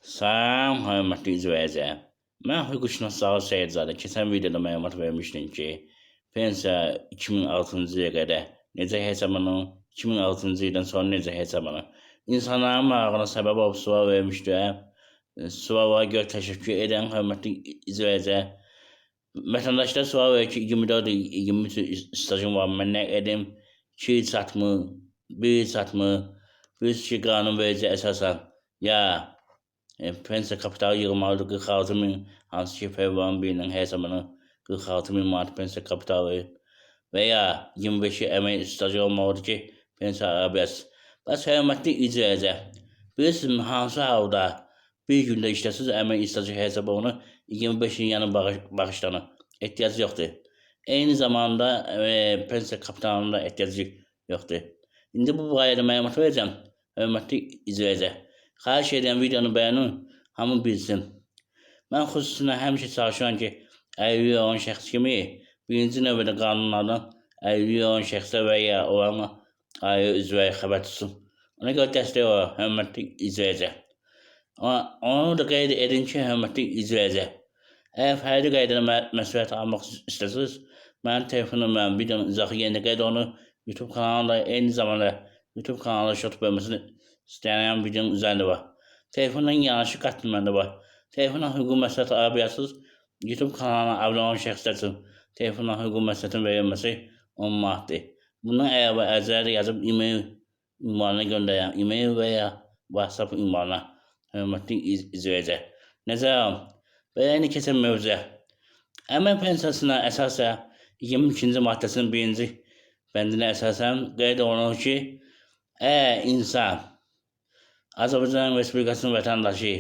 Salam, hörmətli izləyicilər. Mən hüquqşünas Zaur Seyidzadə keçən videoda məlumat vermişdim ki, pensiya 2006-cı ilə qədər necə hesablanır, 2006-cı ildən sonra necə hesablanır. İnsanların marağına səbəb olub sual vermişdim. Suala görə təşəkkür edən hörmətli izləyicilər. Vətəndaşlar sual verir ki, 24 il, 23 il stajım var, mən nə edim? 2 il çatmı, 1 il çatmı? Biz ki, qanunverici əsasən ya pensiya kapitalı yığmalıdır 46 min, hansı ki fevralın 1-dən hesablanır 46 min manat pensiya kapitalı və ya 25 il əmək stajı olmalıdır ki, pensiya ala bilərsiniz. Bəs hörmətli izləyicilər, bilirsiniz hansı halda bir gündə işləsiniz əmək stajı hesab olunur, 25 il yəni bağışlanır. Ehtiyac yoxdur. Eyni zamanda pensiya kapitalına ehtiyac yoxdur. İndi bu barədə məlumat verəcəm. Hörmətli izləyicilər, xahiş edirəm videonu bəyənin, hamı bilsin. Mən xüsusilə həmişə çalışıram ki, əlilliyi olan şəxs kimi birinci növbədə qanunlardan əlilliyi olan şəxslər və ya olan ailə üzvləri xəbər tutsun. Ona görə dəstək olaraq, hörmətli izləyicilər. Onu da qeyd edin ki, hörmətli izləyicilər, əgər fərdi qaydada məsləhət almaq istəsiniz, mənim telefon nömrəm videonun izahı yerində qeyd olunur. YouTube kanalında eyni zamanda YouTube kanalı şot bölməsini istəyən videonun üzərində var. Telefondan yanaşı qat nömrəndə var. Telefondan hüquq məsləhəti ala bilərsiniz. YouTube kanalına abunə olan şəxslər üçün telefondan hüquq məsləhətin verilməsi 10 manatdır. Bundan əlavə ərizələri yazıb e-mail ünvanına göndərən, e-mail və ya WhatsApp ünvanına. Hörmətli izləyicilər. Nəzərə alın. Beləni keçən mövzuya. Əmək pensiyasına əsasən 22-ci maddəsinin 1-ci bəndinə əsasən qeyd olunur ki, əgər insan Azərbaycan Respublikasının vətəndaşı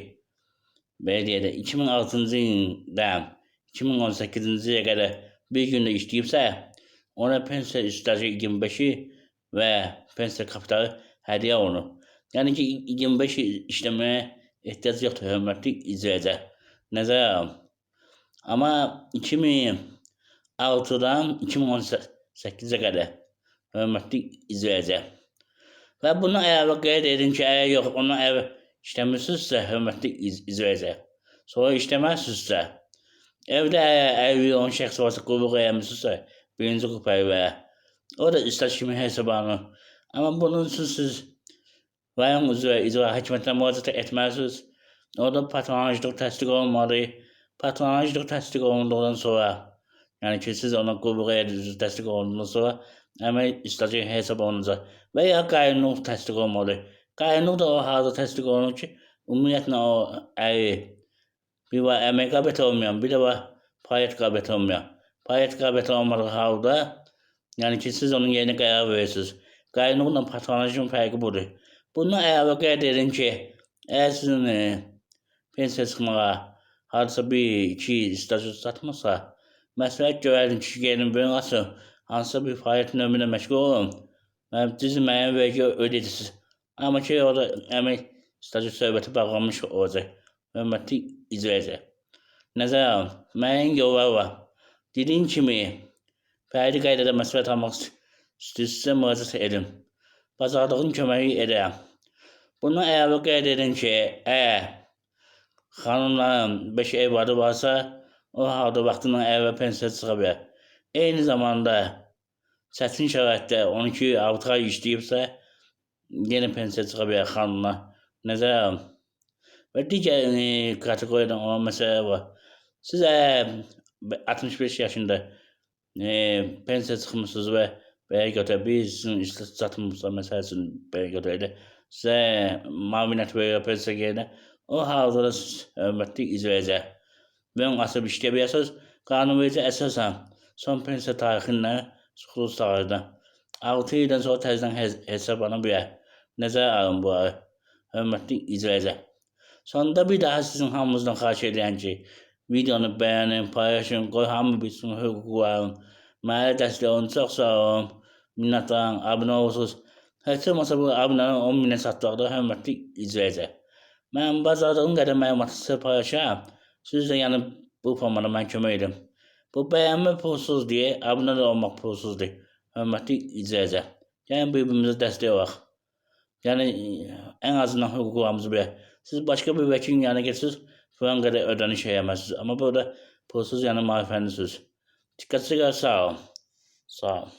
belə deyək də 2006-cı ildən 2018-ci ilə qədər bir gündə işləyibsə, ona pensiya stajı 25 il və pensiya kapitalı hədiyyə olunur. Yəni ki, 25 il işləməyə ehtiyac yoxdur, hörmətli izləyicilər. Nəzərə alın. Amma 2006-dan 2018-ə qədər, hörmətli izləyicilər. Və bunu əlavə qeyd edin ki, əgər yox, ondan əlavə işləmirsinizsə, hörmətli izləyicilər, sonra işləməzsinizsə, evdə əgər əlilliyi olan şəxs varsa, qulluq eləmirsinizsə, birinci qrup əlilliyə, o da staj kimi hesablanır. Amma bunun üçün siz rayon üzrə icra hakimiyyətinə müraciət etməlisiniz. Orada patronajlıq təsdiq olunmalı. Patronajlıq təsdiq olunduqdan sonra, yəni ki, siz ona qulluq edirsiniz, təsdiq olunduqdan sonra əmək stajı hesab olunacaq. Və ya qaynunuq təsdiq olmalı. Qaynunuq da o halda təsdiq olunur ki, ümumiyyətlə o bir var əmək qabiliyyəti olmayan, bir də var fəaliyyət qabiliyyəti olmayan. Fəaliyyət qabiliyyəti olmadığı halda, yəni ki, siz onun yerinə qərar verirsiniz. Qaynunuqla patronajın fərqi budur. Bunu əlavə qeyd edin ki, əgər sizin pensiya çıxmağa hardasa 1-2 il stajı çatmırsa, məsləhət görərdim ki, gəlin böyün açın, hansısa bir fəaliyyət növünə məşğul olun. Siz müəyyən vergi ödəyirsiniz. Amma ki, orada əmək stajı söhbəti bağlanmış olacaq. Hörmətli izləyicilər. Nəzərə alın, müəyyən yollar var. Dediyim kimi, fərdi qaydada məsləhət almaq istəyirsinizsə müraciət edin. Bacardığım köməyi edərəm. Bunu əlavə qeyd edin ki, əgər xanımların 5 evladı varsa, o halda vaxtından əvvəl pensiya çıxa bilər. Eyni zamanda çətin şəraitdə 12 il 6 ay işləyibsə, yenə pensiya çıxa bilər xanımlar. Nəzərə alın. Və digər kateqoriyadan olan məsələ var. Siz 65 yaşında pensiya çıxmışsınız və belə götürək, bir sizin işlə çatmırsa, məsələ üçün belə götürək də, sizə müavinət verir pensiya yerinə, o halda da siz hörmətli izləyicilər və açıb işləyə bilərsiniz. Qanunverici əsasən son pensiya tarixindən çıxılış tarixindən 6 ildən sonra təzədən hesablana bilər. Nəzərə alın bu arada, hörmətli izləyicilər. Sonunda bir daha sizin hamınızdan xahiş edirəm ki, videonu bəyənin, paylaşın, qoy hamı bilsin hüquqlarını. Mənə dəstək olun, çox sağ olun, minnətdaram, abunə olursunuz. Heç olmasa bu abunənin 10 minə çatdıraqda, hörmətli izləyicilər. Mən bacardığım qədər məlumatı sizə paylaşıram. Siz də yəni bu formada mən kömək edin. Bu bəyənmə pulsuz deyə, abunə də olmaq pulsuzdur. Hörmətli izləyicilər. Yəni bir-birimizə dəstək olaq. Yəni ən azından hüquqlarımızı bilək. Siz başka bir vekilin yanına geçsiniz falan kadar ödeniş yiyemezsiniz. Ama burada pulsuz yani marifenlisiniz. Dikkatinize göre sağ olun. Sağ olun.